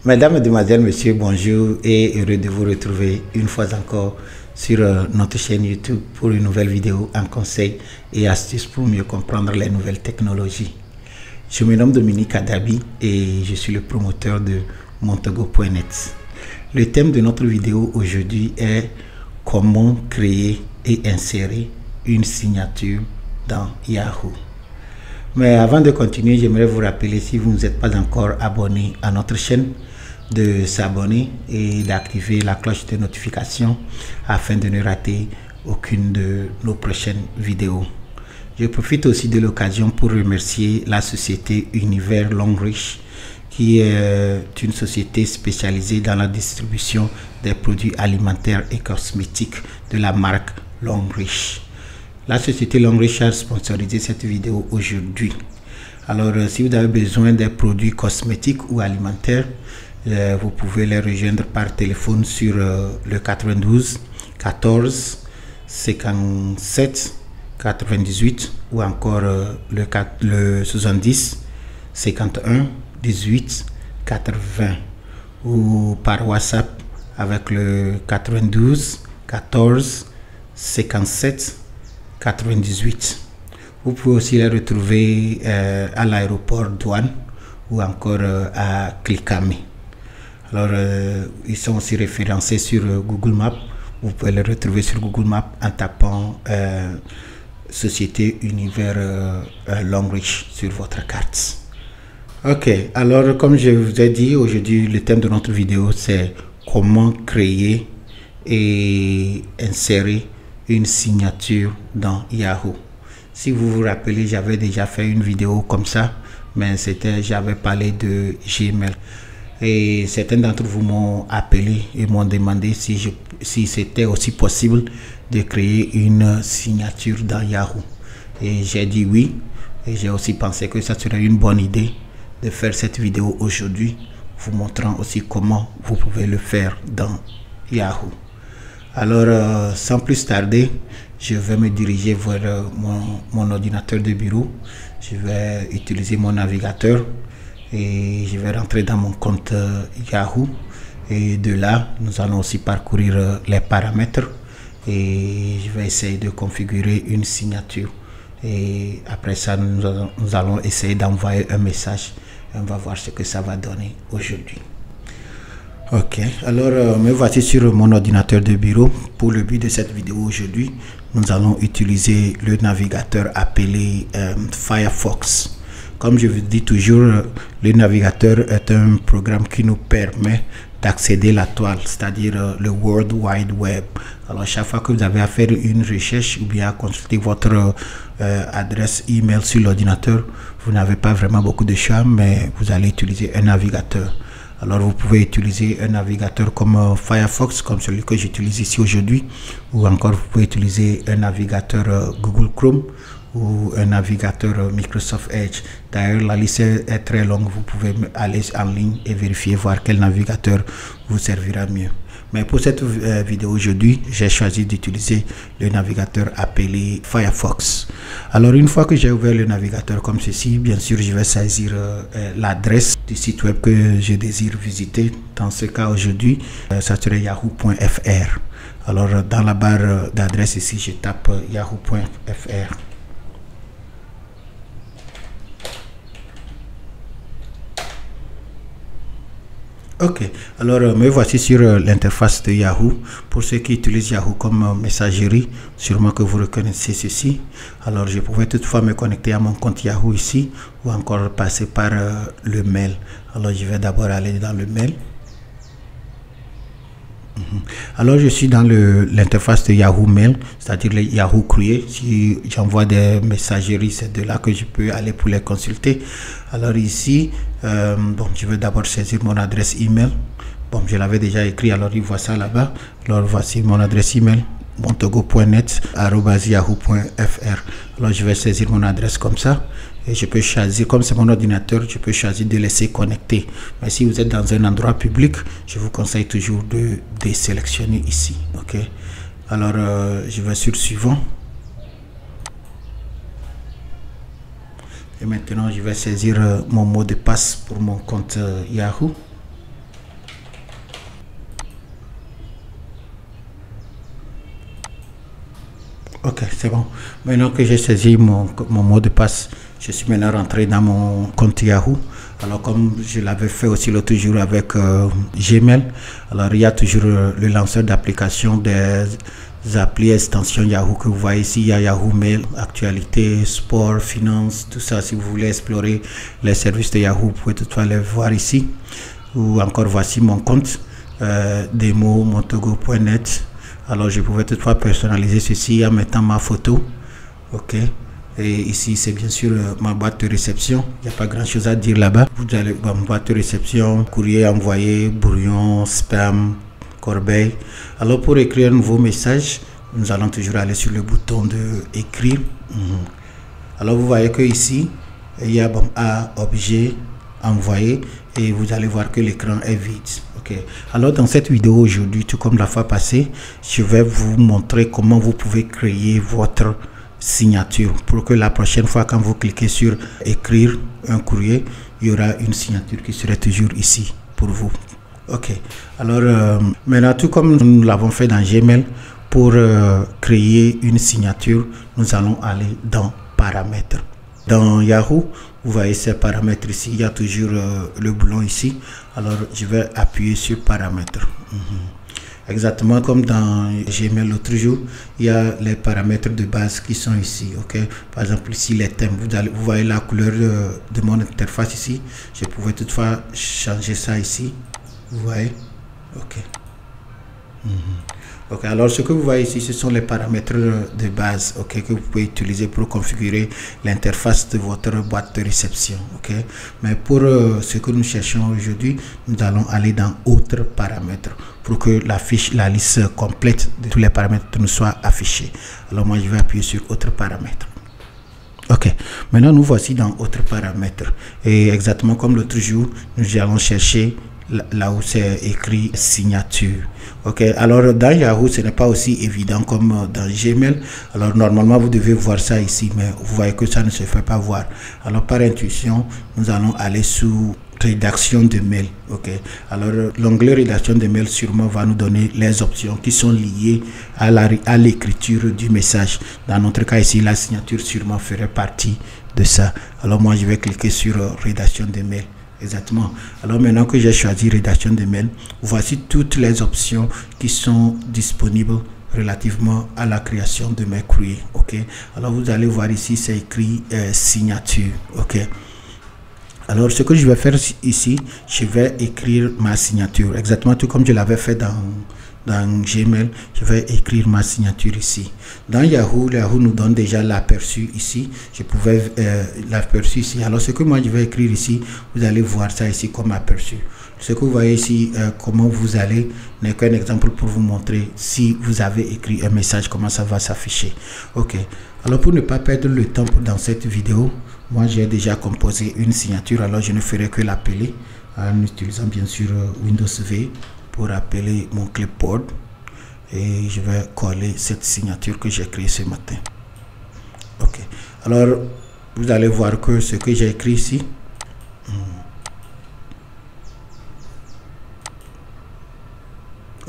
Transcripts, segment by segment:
Mesdames, Mesdemoiselles, Messieurs, bonjour et heureux de vous retrouver une fois encore sur notre chaîne YouTube pour une nouvelle vidéo en conseil et astuces pour mieux comprendre les nouvelles technologies. Je me nomme Dominique Adabi et je suis le promoteur de Montego.net. Le thème de notre vidéo aujourd'hui est comment créer et insérer une signature dans Yahoo. Mais avant de continuer, j'aimerais vous rappeler, si vous n'êtes pas encore abonné à notre chaîne, de s'abonner et d'activer la cloche de notification afin de ne rater aucune de nos prochaines vidéos. Je profite aussi de l'occasion pour remercier la société Univers Longrich, qui est une société spécialisée dans la distribution des produits alimentaires et cosmétiques de la marque Longrich. La société Longrich a sponsorisé cette vidéo aujourd'hui. Alors, si vous avez besoin des produits cosmétiques ou alimentaires, vous pouvez les rejoindre par téléphone sur le 92 14 57 98 ou encore le 70 51 18 80 ou par WhatsApp avec le 92 14 57 98. Vous pouvez aussi les retrouver à l'aéroport Douane ou encore à Clicamy. Alors, ils sont aussi référencés sur Google Maps. Vous pouvez les retrouver sur Google Maps en tapant Société Univers Longrich sur votre carte. Ok, alors comme je vous ai dit, aujourd'hui le thème de notre vidéo c'est comment créer et insérer une signature dans Yahoo. Si vous vous rappelez, j'avais déjà fait une vidéo comme ça, mais j'avais parlé de Gmail. Et certains d'entre vous m'ont appelé et m'ont demandé si c'était aussi possible de créer une signature dans Yahoo. Et j'ai dit oui. Et j'ai aussi pensé que ça serait une bonne idée de faire cette vidéo aujourd'hui, vous montrant aussi comment vous pouvez le faire dans Yahoo. Alors, sans plus tarder, je vais me diriger vers mon ordinateur de bureau. Je vais utiliser mon navigateur et je vais rentrer dans mon compte Yahoo. Et de là, nous allons aussi parcourir les paramètres et je vais essayer de configurer une signature. Et après ça, nous allons essayer d'envoyer un message. On va voir ce que ça va donner aujourd'hui. Ok, alors me voici sur mon ordinateur de bureau. Pour le but de cette vidéo aujourd'hui, nous allons utiliser le navigateur appelé Firefox. Comme je vous dis toujours, le navigateur est un programme qui nous permet d'accéder à la toile, c'est-à-dire le World Wide Web. Alors chaque fois que vous avez à faire une recherche ou bien à consulter votre adresse email sur l'ordinateur, vous n'avez pas vraiment beaucoup de choix, mais vous allez utiliser un navigateur. Alors vous pouvez utiliser un navigateur comme Firefox, comme celui que j'utilise ici aujourd'hui, ou encore vous pouvez utiliser un navigateur Google Chrome ou un navigateur Microsoft Edge. D'ailleurs, la liste est très longue, vous pouvez aller en ligne et vérifier, voir quel navigateur vous servira mieux. Mais pour cette vidéo aujourd'hui, j'ai choisi d'utiliser le navigateur appelé Firefox. Alors une fois que j'ai ouvert le navigateur comme ceci, bien sûr je vais saisir l'adresse du site web que je désire visiter. Dans ce cas aujourd'hui, ça serait yahoo.fr. Alors dans la barre d'adresse ici, je tape yahoo.fr. Ok, alors me voici sur l'interface de Yahoo. Pour ceux qui utilisent Yahoo comme messagerie, sûrement que vous reconnaissez ceci. Alors je pouvais toutefois me connecter à mon compte Yahoo ici ou encore passer par le mail. Alors je vais d'abord aller dans le mail. Alors je suis dans l'interface de Yahoo Mail, c'est-à-dire le Yahoo Courrier. Si j'envoie des messageries, c'est de là que je peux aller pour les consulter. Alors ici, bon, je vais d'abord saisir mon adresse email. Bon, je l'avais déjà écrit, alors il voit ça là-bas. Alors voici mon adresse email, montego.net@yahoo.fr. Alors je vais saisir mon adresse comme ça. Et je peux choisir, comme c'est mon ordinateur, je peux choisir de laisser connecter. Mais si vous êtes dans un endroit public, je vous conseille toujours de désélectionner ici. Ok. Alors je vais sur suivant. Et maintenant je vais saisir mon mot de passe pour mon compte Yahoo. Ok, c'est bon. Maintenant que j'ai saisi mon mot de passe, je suis maintenant rentré dans mon compte Yahoo. Alors comme je l'avais fait aussi l'autre jour avec Gmail, alors il y a toujours le lanceur d'application des applis extensions Yahoo que vous voyez ici. Il y a Yahoo Mail, actualité, sport, finance, tout ça. Si vous voulez explorer les services de Yahoo, vous pouvez toutefois les voir ici. Ou encore voici mon compte, demo-montogo.net. Alors je pouvais toutefois personnaliser ceci en mettant ma photo. Ok. Et ici c'est bien sûr ma boîte de réception. Il n'y a pas grand chose à dire là-bas. Vous allez voir ma boîte de réception, courrier envoyé, brouillon, spam, corbeille. Alors pour écrire un nouveau message, nous allons toujours aller sur le bouton de écrire. Alors vous voyez que ici il y a objet, envoyer, et vous allez voir que l'écran est vide. Ok. Alors dans cette vidéo aujourd'hui, tout comme la fois passée, je vais vous montrer comment vous pouvez créer votre signature pour que la prochaine fois quand vous cliquez sur écrire un courrier, il y aura une signature qui serait toujours ici pour vous. Ok. Alors maintenant, tout comme nous l'avons fait dans Gmail, pour créer une signature, nous allons aller dans paramètres. Dans Yahoo, vous voyez ces paramètres ici, il y a toujours le boulon ici. Alors je vais appuyer sur paramètres. Exactement comme dans Gmail l'autre jour, il y a les paramètres de base qui sont ici. Ok. Par exemple ici les thèmes, vous voyez la couleur de mon interface ici. Je pouvais toutefois changer ça ici. Vous voyez. Ok. Ok, alors ce que vous voyez ici, ce sont les paramètres de base, ok, que vous pouvez utiliser pour configurer l'interface de votre boîte de réception. Ok, mais pour ce que nous cherchons aujourd'hui, nous allons aller dans autres paramètres pour que la liste complète de tous les paramètres nous soit affichée. Alors moi je vais appuyer sur autres paramètres. Ok, maintenant nous voici dans autres paramètres, et exactement comme l'autre jour, nous allons chercher là où c'est écrit signature. Ok, alors dans Yahoo ce n'est pas aussi évident comme dans Gmail. Alors normalement vous devez voir ça ici, mais vous voyez que ça ne se fait pas voir. Alors par intuition, nous allons aller sous rédaction de mail. Ok, alors l'onglet rédaction de mail sûrement va nous donner les options qui sont liées à l'écriture du message. Dans notre cas ici, la signature sûrement ferait partie de ça. Alors moi je vais cliquer sur rédaction de mail. Exactement. Alors maintenant que j'ai choisi rédaction de mail, voici toutes les options qui sont disponibles relativement à la création de mes courriers. Ok. Alors vous allez voir ici, c'est écrit signature. Ok. Alors ce que je vais faire ici, je vais écrire ma signature exactement tout comme je l'avais fait dans Gmail. Je vais écrire ma signature ici. Dans Yahoo nous donne déjà l'aperçu ici. Je pouvais l'aperçu ici. Alors ce que moi je vais écrire ici, vous allez voir ça ici comme aperçu. Ce que vous voyez ici, comment vous allez, n'est qu'un exemple pour vous montrer si vous avez écrit un message, comment ça va s'afficher. Ok. Alors pour ne pas perdre le temps dans cette vidéo, moi j'ai déjà composé une signature. Alors je ne ferai que l'appeler en utilisant bien sûr Windows V pour appeler mon clipboard, et je vais coller cette signature que j'ai créée ce matin. Ok, alors vous allez voir que ce que j'ai écrit ici,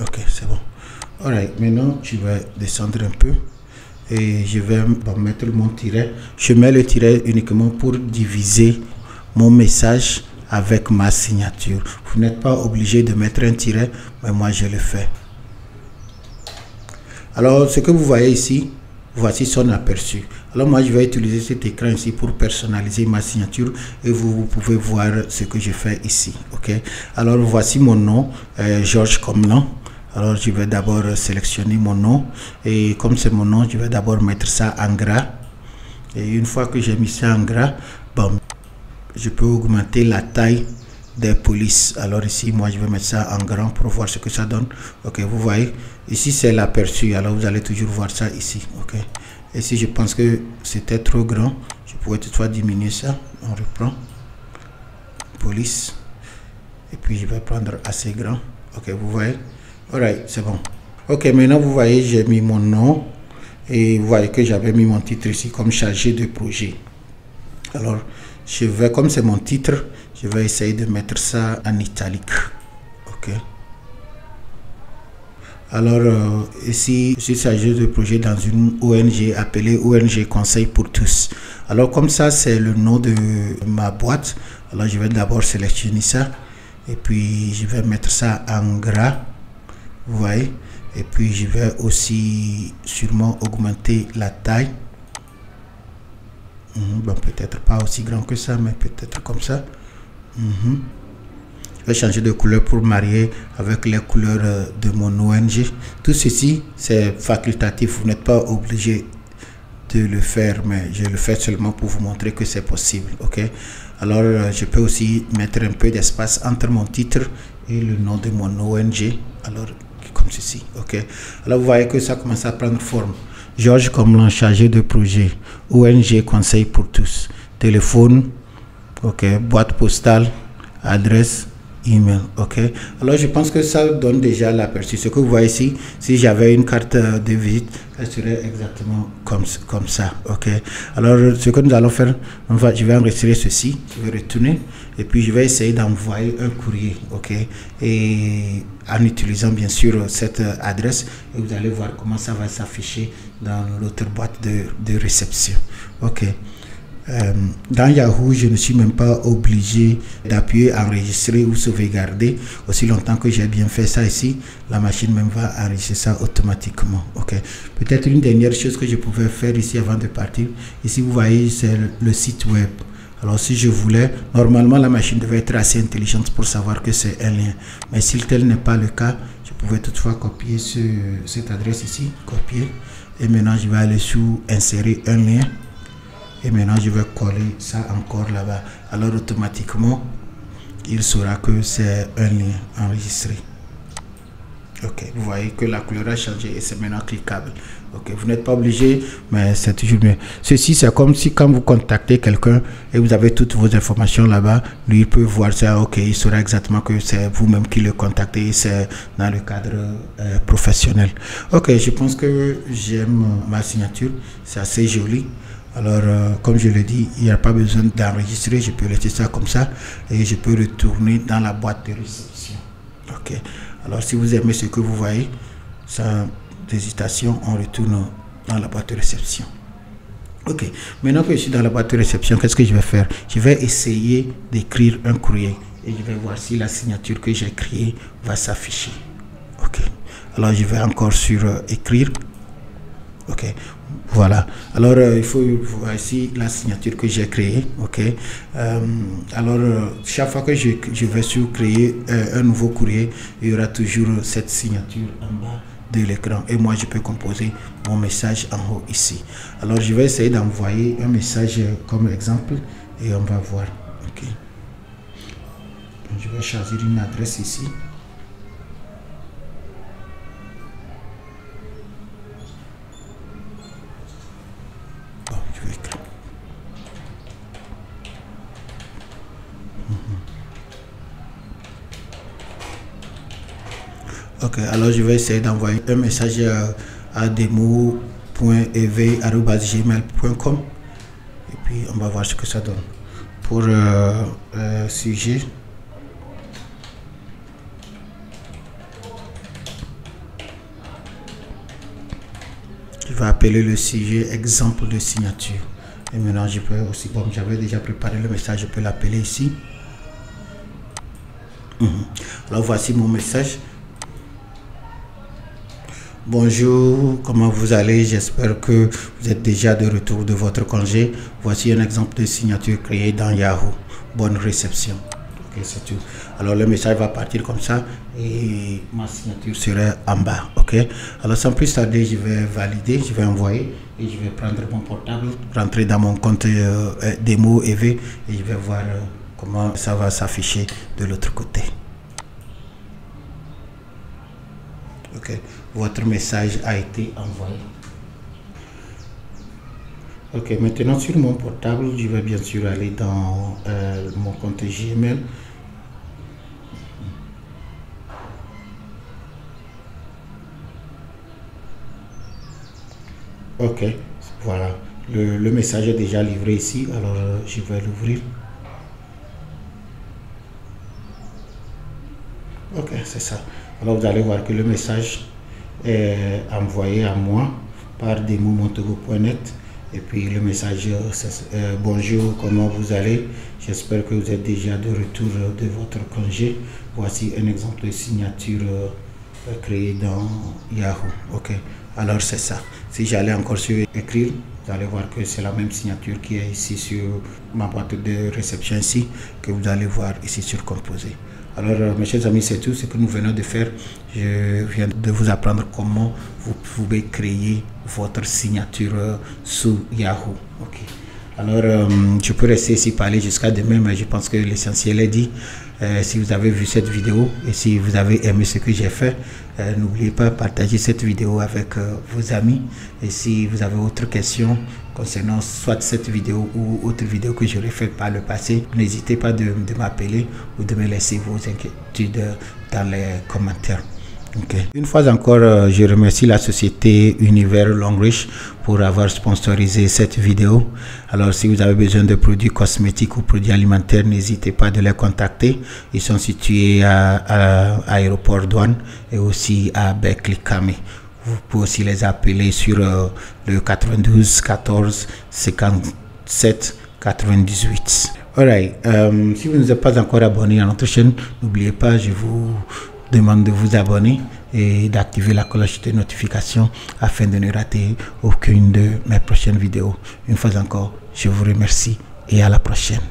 ok, c'est bon. Alright, maintenant je vais descendre un peu et je vais mettre mon tiret. Je mets le tiret uniquement pour diviser mon message avec ma signature. Vous n'êtes pas obligé de mettre un tiret, mais moi je le fais. Alors ce que vous voyez ici, voici son aperçu. Alors moi je vais utiliser cet écran ici pour personnaliser ma signature, et vous pouvez voir ce que je fais ici. Ok, alors voici mon nom, Georges comme nom. Alors je vais d'abord sélectionner mon nom, et comme c'est mon nom, je vais d'abord mettre ça en gras. Et une fois que j'ai mis ça en gras, bon, je peux augmenter la taille des polices. Alors ici moi je vais mettre ça en grand pour voir ce que ça donne. Ok, vous voyez ici c'est l'aperçu. Alors vous allez toujours voir ça ici. Ok, et si je pense que c'était trop grand, je pourrais toutefois diminuer ça. On reprend police, et puis je vais prendre assez grand. Ok, vous voyez. Alright, c'est bon. Ok, maintenant vous voyez j'ai mis mon nom, et vous voyez que j'avais mis mon titre ici comme chargé de projet. Alors je vais, comme c'est mon titre, je vais essayer de mettre ça en italique. Ok, Alors, ici, il s'agit de projet dans une ONG appelée ONG Conseil pour tous. Alors, comme ça, c'est le nom de ma boîte. Alors, je vais d'abord sélectionner ça. Et puis, je vais mettre ça en gras. Vous voyez? Et puis, je vais aussi sûrement augmenter la taille. Bon, peut-être pas aussi grand que ça, mais peut-être comme ça. Je vais changer de couleur pour marier avec les couleurs de mon ONG. Tout ceci, c'est facultatif. Vous n'êtes pas obligé de le faire, mais je le fais seulement pour vous montrer que c'est possible. Ok. Alors, je peux aussi mettre un peu d'espace entre mon titre et le nom de mon ONG. Alors, comme ceci. Ok. Alors, vous voyez que ça commence à prendre forme. Georges Comlan, chargé de projet. ONG Conseil pour tous. Téléphone. Ok. Boîte postale. Adresse. Email, ok. Alors je pense que ça donne déjà l'aperçu. Ce que vous voyez ici, si j'avais une carte de visite, elle serait exactement comme ça, ok. Alors ce que nous allons faire, je vais enregistrer ceci, je vais retourner et puis je vais essayer d'envoyer un courrier, ok. Et en utilisant bien sûr cette adresse, et vous allez voir comment ça va s'afficher dans l'autre boîte de réception, ok. Dans Yahoo, je ne suis même pas obligé d'appuyer enregistrer ou sauvegarder. Aussi longtemps que j'ai bien fait ça ici, la machine même va enregistrer ça automatiquement. Ok. Peut-être une dernière chose que je pouvais faire ici avant de partir. Ici, vous voyez, c'est le site web. Alors, si je voulais, normalement, la machine devait être assez intelligente pour savoir que c'est un lien. Mais si tel n'est pas le cas, je pouvais toutefois copier cette adresse ici, copier. Et maintenant, je vais aller sous insérer un lien. Et maintenant, je vais coller ça encore là-bas. Alors, automatiquement, il saura que c'est un lien enregistré. Ok, vous voyez que la couleur a changé et c'est maintenant cliquable. Ok, vous n'êtes pas obligé, mais c'est toujours mieux. Ceci, c'est comme si quand vous contactez quelqu'un et vous avez toutes vos informations là-bas, lui, il peut voir ça. Ok, il saura exactement que c'est vous-même qui le contactez. C'est dans le cadre professionnel. Ok, je pense que j'aime ma signature. C'est assez joli. Alors, comme je l'ai dit, il n'y a pas besoin d'enregistrer. Je peux laisser ça comme ça et je peux retourner dans la boîte de réception. Ok. Alors, si vous aimez ce que vous voyez, sans hésitation, on retourne dans la boîte de réception. Ok. Maintenant que je suis dans la boîte de réception, qu'est-ce que je vais faire? Je vais essayer d'écrire un courrier et je vais voir si la signature que j'ai créée va s'afficher. Ok. Alors, je vais encore sur écrire. Ok, voilà. Alors, il faut voir ici la signature que j'ai créée. Ok. Alors, chaque fois que je vais sur créer un nouveau courrier, il y aura toujours cette signature en bas de l'écran. Et moi, je peux composer mon message en haut ici. Alors, je vais essayer d'envoyer un message comme exemple et on va voir. Ok. Je vais choisir une adresse ici. Ok, alors je vais essayer d'envoyer un message à demo.ev@gmail.com et puis on va voir ce que ça donne. Pour sujet, je vais appeler le sujet exemple de signature. Et maintenant je peux aussi, bon, j'avais déjà préparé le message, je peux l'appeler ici. Alors voici mon message. Bonjour, comment vous allez? J'espère que vous êtes déjà de retour de votre congé. Voici un exemple de signature créée dans Yahoo. Bonne réception. Ok, c'est tout. Alors le message va partir comme ça et ma signature serait en bas. Ok. Alors sans plus tarder, je vais valider, je vais envoyer et je vais prendre mon portable, rentrer dans mon compte démo EV et je vais voir comment ça va s'afficher de l'autre côté. Ok, votre message a été envoyé. Ok, maintenant sur mon portable, je vais bien sûr aller dans mon compte Gmail. Ok, voilà. Le message est déjà livré ici, alors je vais l'ouvrir. Ok, c'est ça. Alors vous allez voir que le message envoyé à moi par demomontogo.net. Et puis le message, bonjour, comment vous allez? J'espère que vous êtes déjà de retour de votre congé. Voici un exemple de signature créée dans Yahoo. Ok, alors c'est ça. Si j'allais encore sur écrire, vous allez voir que c'est la même signature qui est ici sur ma boîte de réception ici, que vous allez voir ici sur composer. Alors mes chers amis, c'est tout ce que nous venons de faire. Je viens de vous apprendre comment vous pouvez créer votre signature sous Yahoo. Ok. Alors je peux rester ici parler jusqu'à demain, mais je pense que l'essentiel est dit. Si vous avez vu cette vidéo et si vous avez aimé ce que j'ai fait, n'oubliez pas de partager cette vidéo avec vos amis. Et si vous avez autre question concernant soit cette vidéo ou autre vidéo que j'aurais fait par le passé, n'hésitez pas de m'appeler ou de me laisser vos inquiétudes dans les commentaires. Okay. Une fois encore, je remercie la société Univers Longreach pour avoir sponsorisé cette vidéo. Alors, si vous avez besoin de produits cosmétiques ou produits alimentaires, n'hésitez pas de les contacter. Ils sont situés à Aéroport Douane et aussi à Berkeley-Camé. Vous pouvez aussi les appeler sur le 92 14 57 98. Alright, si vous n'êtes pas encore abonné à notre chaîne, n'oubliez pas, je vous demande de vous abonner et d'activer la cloche de notification afin de ne rater aucune de mes prochaines vidéos. Une fois encore, je vous remercie et à la prochaine.